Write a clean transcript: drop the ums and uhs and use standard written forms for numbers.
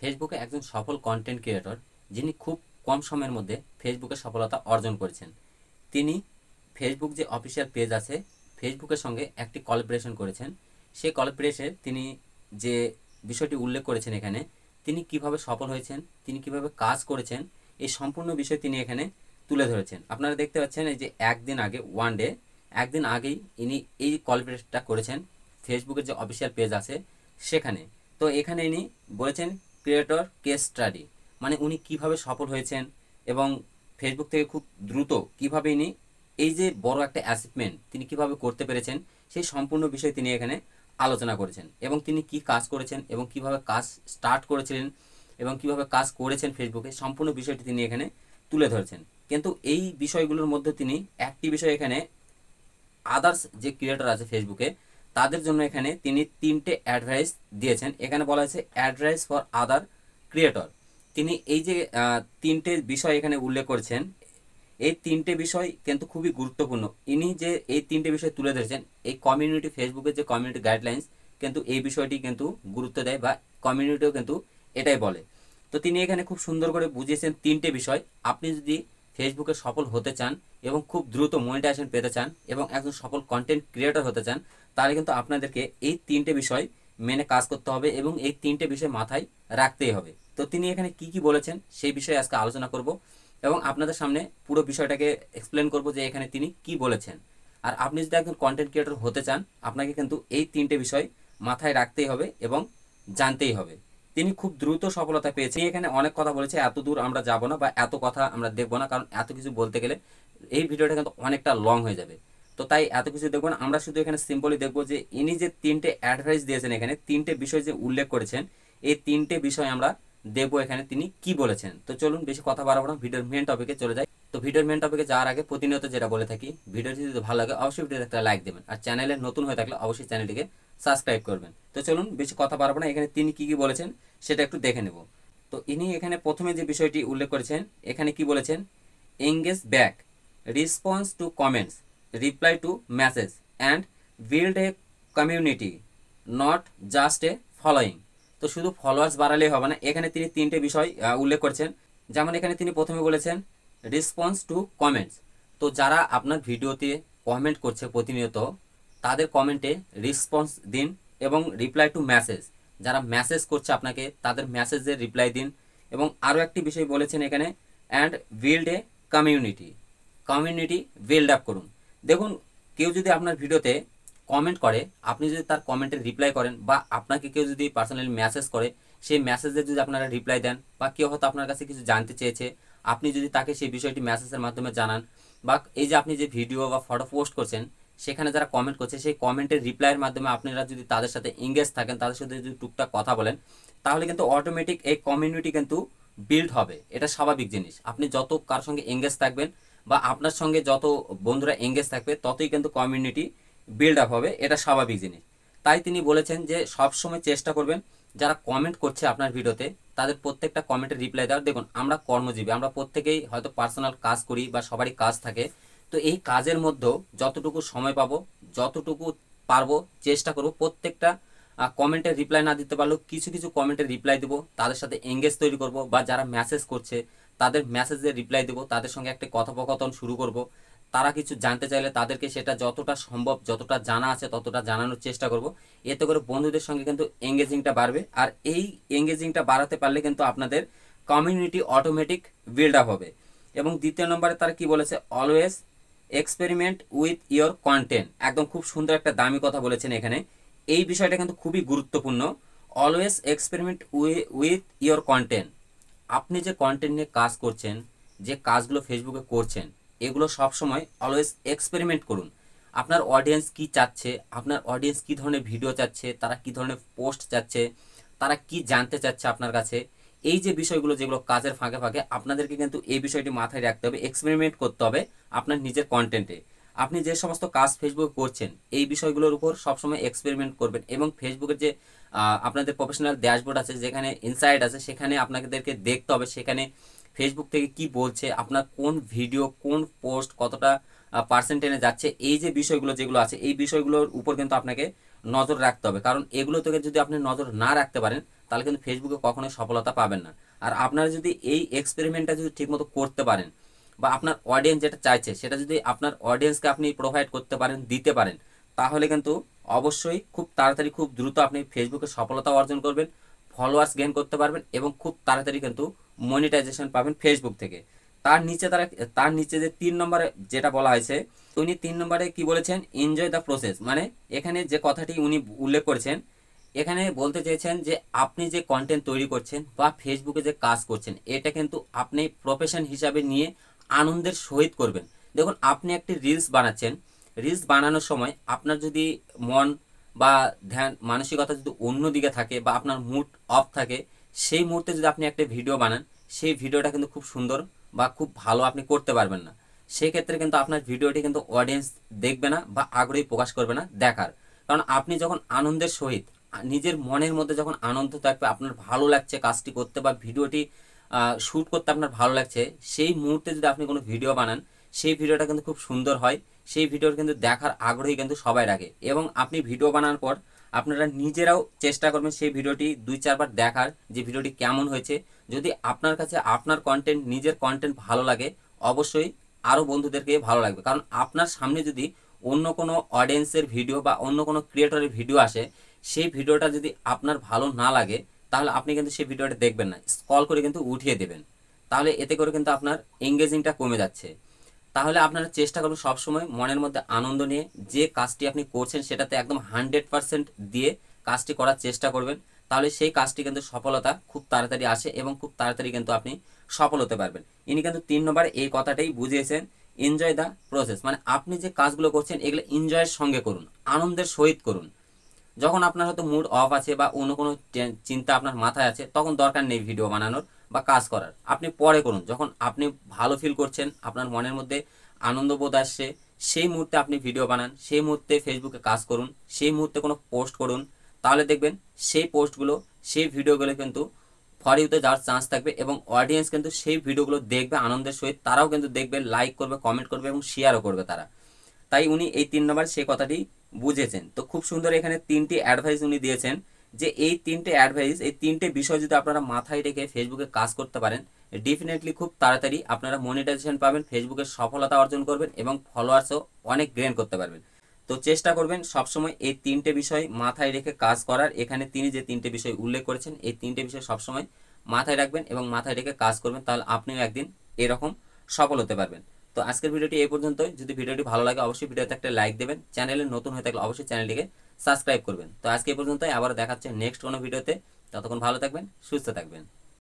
ফেসবুকে একজন সফল কন্টেন্ট ক্রিয়েটর যিনি খুব কম সময়ের মধ্যে ফেসবুকে সফলতা অর্জন করেছেন। তিনি ফেসবুক যে অফিসিয়াল পেজ আছে ফেসবুকের সঙ্গে একটি কোলাবোরেশন করেছেন। সেই কোলাবোরেশনে তিনি যে বিষয়টি উল্লেখ করেছেন এখানে, তিনি কিভাবে সফল হয়েছেন, তিনি কিভাবে কাজ করেছেন, এই সম্পূর্ণ বিষয় তিনি এখানে তুলে ধরেছেন। আপনারা দেখতে পাচ্ছেন এই যে একদিন আগে একদিন আগেই ইনি এই কোলাবোরেশনটা করেছেন ফেসবুকের যে অফিসিয়াল পেজ আছে সেখানে। তো এখানে ইনি বলেছেন ক্রিয়েটর কেস স্টাডি, মানে উনি কিভাবে সফল হয়েছেন এবং ফেসবুক থেকে খুব দ্রুত কিভাবে ইনি এই যে বড় একটা অ্যাচিভমেন্ট তিনি কিভাবে করতে পেরেছেন সেই সম্পূর্ণ বিষয় তিনি এখানে আলোচনা করেছেন। এবং তিনি কি কাজ করেছেন এবং কিভাবে কাজ স্টার্ট করেছিলেন এবং কিভাবে কাজ করেছেন ফেসবুকে, সম্পূর্ণ বিষয়টি তিনি এখানে তুলে ধরেছেন। কিন্তু এই বিষয়গুলোর মধ্যে তিনি একটি বিষয় এখানে আদার্স যে ক্রিয়েটর আছে ফেসবুকে তাদের জন্য এখানে তিনি তিনটে অ্যাডভাইস দিয়েছেন। এখানে বলা হয়েছে অ্যাডভাইস ফর আদার ক্রিয়েটর। তিনি এই যে তিনটে বিষয় এখানে উল্লেখ করেছেন, এই তিনটে বিষয় কিন্তু খুবই গুরুত্বপূর্ণ। ইনি যে এই তিনটে বিষয় তুলে ধরেছেন, এই কমিউনিটি ফেসবুকের যে কমিউনিটি গাইডলাইন্স কিন্তু এই বিষয়টি কিন্তু গুরুত্ব দেয় বা কমিউনিটিও কিন্তু এটাই বলে। তো তিনি এখানে খুব সুন্দর করে বুঝিয়েছেন তিনটে বিষয়। আপনি যদি ফেসবুকে সফল হতে চান এবং খুব দ্রুত মনিটাইজেশন পেতে চান এবং একজন সফল কন্টেন্ট ক্রিয়েটর হতে চান, তাহলে কিন্তু আপনাদেরকে এই তিনটে বিষয় মেনে কাজ করতে হবে এবং এই তিনটে বিষয় মাথায় রাখতেই হবে। তো তিনি এখানে কি কি বলেছেন সেই বিষয়ে আজকে আলোচনা করব এবং আপনাদের সামনে পুরো বিষয়টাকে এক্সপ্লেন করব যে এখানে তিনি কি বলেছেন। আর আপনি যদি একজন কন্টেন্ট ক্রিয়েটর হতে চান, আপনাকে কিন্তু এই তিনটে বিষয় মাথায় রাখতেই হবে এবং জানতেই হবে। তিনি খুব দ্রুত সফলতা পেয়েছেন। এখানে অনেক কথা বলেছে, এত দূর আমরা যাব না বা এত কথা আমরা দেখবো না, কারণ এত কিছু বলতে গেলে এই ভিডিওটা কিন্তু অনেকটা লং হয়ে যাবে। তো তাই এত কিছু দেখবো না, আমরা শুধু এখানে সিম্পলি দেখবো যে ইনি যে তিনটে অ্যাডভাইস দিয়েছেন, এখানে তিনটে বিষয় যে উল্লেখ করেছেন, এই তিনটে বিষয় আমরা দেখবো এখানে তিনি কি বলেছেন। তো চলুন বেশি কথা বাড়াবো না, ভিডিওর মেন টপিকে চলে যাই। তো ভিডিওর মেন টপিকে যাওয়ার আগে প্রতিনিয়ত যেটা বলে থাকি, ভিডিওটি যদি ভালো লাগে অবশ্যই ভিডিওতে একটা লাইক দেবেন, আর চ্যানেলে নতুন হয়ে থাকলে অবশ্যই চ্যানেলটিকে সাবস্ক্রাইব করবেন। তো চলুন বেশি কথা বাড়াবো না, এখানে তিনি কি কি বলেছেন সেটা একটু দেখে নেব। তো ইনি এখানে প্রথমে যে বিষয়টি উল্লেখ করেছেন, এখানে কি বলেছেন, engage back, response to comments, reply to message and build a community, not just a following. তো শুধু ফলোয়ার্স বাড়ালেই হবে না, এখানে তিনি তিনটে বিষয় উল্লেখ করেছেন। যেমন এখানে তিনি প্রথমে বলেছেন রেসপন্স টু কমেন্টস। তো যারা আপনার ভিডিওতে কমেন্ট করছে প্রতিনিয়ত, তাদের কমেন্টে রেসপন্স দিন এবং রিপ্লাই টু মেসেজ, যারা মেসেজ করছে আপনাকে তাদের মেসেজের রিপ্লাই দিন। এবং আরও একটি বিষয় বলেছেন এখানে, and build a community, community build up করুন। দেখুন, কেউ যদি আপনার ভিডিওতে কমেন্ট করে, আপনি যদি তার কমেন্টের রিপ্লাই করেন বা আপনাকে কেউ যদি পার্সোনালি মেসেজ করে, সেই মেসেজের যদি আপনারা রিপ্লাই দেন, বা কেউ হয়তো আপনার কাছে কিছু জানতে চেয়েছে, আপনি যদি তাকে সেই বিষয়টি মেসেজের মাধ্যমে জানান, বা এই যে আপনি যে ভিডিও বা ফটো পোস্ট করছেন সেখানে যারা কমেন্ট করছে সেই কমেন্টের রিপ্লাইয়ের মাধ্যমে আপনারা যদি তাদের সাথে এঙ্গেজ থাকেন, তাদের সাথে যদি টুকটাক কথা বলেন, তাহলে কিন্তু অটোমেটিক এই কমিউনিটি কিন্তু বিল্ড হবে। এটা স্বাভাবিক জিনিস। আপনি যত কার সঙ্গে এঙ্গেজ থাকবেন বা আপনার সঙ্গে যত বন্ধুরা এঙ্গেজ থাকবে, ততই কিন্তু কমিউনিটি বিল্ড আপ হবে, এটা স্বাভাবিক জিনিস। তাই তিনি বলেছেন যে সবসময় চেষ্টা করবেন যারা কমেন্ট করছে আপনার ভিডিওতে তাদের প্রত্যেকটা কমেন্টের রিপ্লাই দেওয়ার। দেখুন, আমরা কর্মজীবী, আমরা প্রত্যেকেই হয়তো পার্সোনাল কাজ করি বা সবারই কাজ থাকে। তো এই কাজের মধ্যেও যতটুকু সময় পাবো, যতটুকু পারবো চেষ্টা করব প্রত্যেকটা কমেন্টের রিপ্লাই না দিতে পারলেও কিছু কিছু কমেন্টের রিপ্লাই দেবো, তাদের সাথে এঙ্গেজ তৈরি করব, বা যারা মেসেজ করছে তাদের মেসেজের রিপ্লাই দেবো, তাদের সঙ্গে একটা কথোপকথন শুরু করব। তারা কিছু জানতে চাইলে তাদেরকে সেটা যতটা সম্ভব, যতটা জানা আছে ততটা জানানোর চেষ্টা করব। এতে করে বন্ধুদের সঙ্গে কিন্তু এঙ্গেজিংটা বাড়বে, আর এই এঙ্গেজিংটা বাড়াতে পারলে কিন্তু আপনাদের কমিউনিটি অটোমেটিক বিল্ড আপ হবে। এবং দ্বিতীয় নম্বরে তারা কি বলেছে, always experiment with your content. একদম খুব সুন্দর একটা দামি কথা বলেছেন এখানে, এই বিষয়টা কিন্তু খুবই গুরুত্বপূর্ণ। Always experiment with your content. আপনি যে কন্টেন্ট নিয়ে কাজ করছেন, যে কাজগুলো ফেসবুকে করছেন, এগুলো সবসময় অলওয়েজ এক্সপেরিমেন্ট করুন। আপনার অডিয়েন্স কি চাচ্ছে, আপনার অডিয়েন্স কি ধরনের ভিডিও চাচ্ছে, তারা কি ধরনের পোস্ট চাচ্ছে, তারা কি জানতে চাচ্ছে আপনার কাছে, এই যে বিষয়গুলো যেগুলো কাজের ফাঁকে ফাঁকে আপনাদেরকে কিন্তু এই বিষয়টি মাথায় রাখতে হবে, এক্সপেরিমেন্ট করতে হবে আপনার নিজের কন্টেন্টে। আপনি যে সমস্ত কাজ ফেসবুকে করছেন এই বিষয়গুলোর উপর সবসময় এক্সপেরিমেন্ট করবেন। এবং ফেসবুকের যে আপনাদের প্রফেশনাল ড্যাশবোর্ড আছে, যেখানে ইনসাইট আছে, সেখানে আপনাদেরকে দেখতে হবে সেখানে ফেসবুক থেকে কি বলছে, আপনার কোন ভিডিও কোন পোস্ট কতটা পার্সেন্টেজে যাচ্ছে, এই যে বিষয়গুলো যেগুলো আছে এই বিষয়গুলোর উপর কিন্তু আপনাকে নজর রাখতে হবে। কারণ এগুলো থেকে যদি আপনি নজর না রাখতে পারেন তাহলে কিন্তু ফেসবুকে কখনোই সফলতা পাবেন না। আর আপনারা যদি এই এক্সপেরিমেন্টটা যদি ঠিকমতো করতে পারেন, বা আপনার অডিয়েন্স যেটা চাইছে সেটা যদি আপনার অডিয়েন্সকে আপনি প্রোভাইড করতে পারেন, দিতে পারেন, তাহলে কিন্তু অবশ্যই খুব তাড়াতাড়ি খুব দ্রুত আপনি ফেসবুকে সফলতা অর্জন করবেন, ফলোয়ার্স গেইন করতে পারবেন এবং খুব তাড়াতাড়ি কিন্তু মনিটাইজেশন পাবেন ফেসবুক থেকে। তার নিচে যে 3 নম্বরে যেটা বলা হয়েছে, উনি 3 নম্বরে কি বলেছেন, এনজয় দ্য প্রসেস। মানে এখানে যে কথাটি উনি উল্লেখ করেছেন, এখানে বলতে চেয়েছেন যে আপনি যে কন্টেন্ট তৈরি করছেন বা ফেসবুকে যে কাজ করছেন, এটা কিন্তু আপনি প্রফেশন হিসাবে নিয়ে আনন্দের সহিত করবেন। দেখুন, আপনি একটি রিলস বানাচ্ছেন, রিলস বানানোর সময় আপনার যদি মন বা ধ্যান মানসিকতা যদি অন্য দিকে থাকে বা আপনার মুড অফ থাকে, সেই মুহূর্তে যদি আপনি একটা ভিডিও বানান, সেই ভিডিওটা কিন্তু খুব সুন্দর বা খুব ভালো আপনি করতে পারবেন না। সেই ক্ষেত্রে কিন্তু আপনার ভিডিওটি কিন্তু অডিয়েন্স দেখবে না বা আগ্রহী প্রকাশ করবে না দেখার। কারণ আপনি যখন আনন্দের সহিত নিজের মনের মধ্যে যখন আনন্দ থাকবে, আপনার ভালো লাগছে কাজটি করতে বা ভিডিওটি শ্যুট করতে আপনার ভালো লাগছে, সেই মুহূর্তে যদি আপনি কোনো ভিডিও বানান, সেই ভিডিওটা কিন্তু খুব সুন্দর হয়, সেই ভিডিওর কিন্তু দেখার আগ্রহী কিন্তু সবাই রাখে। এবং আপনি ভিডিও বানানোর পর আপনারা নিজেরাও চেষ্টা করবেন সেই ভিডিওটি 2-4 বার দেখার, যে ভিডিওটি কেমন হয়েছে। যদি আপনার কাছে আপনার কন্টেন্ট, নিজের কন্টেন্ট ভালো লাগে, অবশ্যই আরও বন্ধুদেরকে ভালো লাগবে। কারণ আপনার সামনে যদি অন্য কোনো অডিয়েন্সের ভিডিও বা অন্য কোনো ক্রিয়েটরের ভিডিও আসে, সেই ভিডিওটা যদি আপনার ভালো না লাগে, তাহলে আপনি কিন্তু সেই ভিডিওটা দেখবেন না, স্ক্রল করে কিন্তু উঠিয়ে দেবেন। তাহলে এতে করে কিন্তু আপনার এঙ্গেজিংটা কমে যাচ্ছে। তাহলে আপনারা চেষ্টা করুন সবসময় মনের মধ্যে আনন্দ নিয়ে যে কাজটি আপনি করছেন সেটাতে একদম 100% দিয়ে কাজটি করার চেষ্টা করবেন। তাহলে সেই কাজটি কিন্তু সফলতা খুব তাড়াতাড়ি আসে এবং খুব তাড়াতাড়ি কিন্তু আপনি সফল হতে পারবেন। ইনি কিন্তু 3 নম্বরে এই কথাটাই বুঝিয়েছেন, এনজয় দ্য প্রসেস। মানে আপনি যে কাজগুলো করছেন এগুলো এনজয়ের সঙ্গে করুন, আনন্দের সহিত করুন। যখন আপনার হয়তো মুড অফ আছে বা অন্য কোনো চিন্তা আপনার মাথায় আছে, তখন দরকার নেই ভিডিও বানানোর বা কাজ করার, আপনি পরে করুন। যখন আপনি ভালো ফিল করছেন, আপনার মনের মধ্যে আনন্দবোধ আসছে, সেই মুহূর্তে আপনি ভিডিও বানান, সেই মুহূর্তে ফেসবুকে কাজ করুন, সেই মুহূর্তে কোনো পোস্ট করুন। তাহলে দেখবেন সেই পোস্টগুলো, সেই ভিডিওগুলো কিন্তু ফর ইউতে যাওয়ার চান্স থাকবে এবং অডিয়েন্স কিন্তু সেই ভিডিওগুলো দেখবে আনন্দের সহিত, তারাও কিন্তু দেখবে, লাইক করবে, কমেন্ট করবে এবং শেয়ারও করবে তারা। তাই উনি এই 3 নম্বর সেই কথাটি বুঝেছেন। তো খুব সুন্দর এখানে 3টি অ্যাডভাইস উনি দিয়েছেন, যে এই 3টে অ্যাডভাইস, এই 3টে বিষয় যদি আপনারা মাথায় রেখে ফেসবুকে কাজ করতে পারেন, ডেফিনেটলি খুব তাড়াতাড়ি আপনারা মনিটাইজেশন পাবেন, ফেসবুকের সফলতা অর্জন করবেন এবং ফলোয়ার্সও অনেক গেইন করতে পারবেন। তো চেষ্টা করবেন সবসময় এই 3টে বিষয় মাথায় রেখে কাজ করার। এখানে তিনি যে 3টে বিষয় উল্লেখ করেছেন, এই 3টে বিষয় সবসময় মাথায় রাখবেন এবং মাথায় রেখে কাজ করবেন, তাহলে আপনিও একদিন এরকম সফল হতে পারবেন। তো আজকের ভিডিওটি এই পর্যন্তই। যদি ভিডিওটি ভালো লাগে অবশ্যই ভিডিওতে একটা লাইক দেবেন, চ্যানেলে নতুন হয়ে থাকলে অবশ্যই চ্যানেলটিকে সাবস্ক্রাইব করবেন। তো আজকে এই পর্যন্তই, আবার দেখাচ্ছে নেক্সট কোনো ভিডিওতে। ততক্ষণ ভালো থাকবেন, সুস্থ থাকবেন।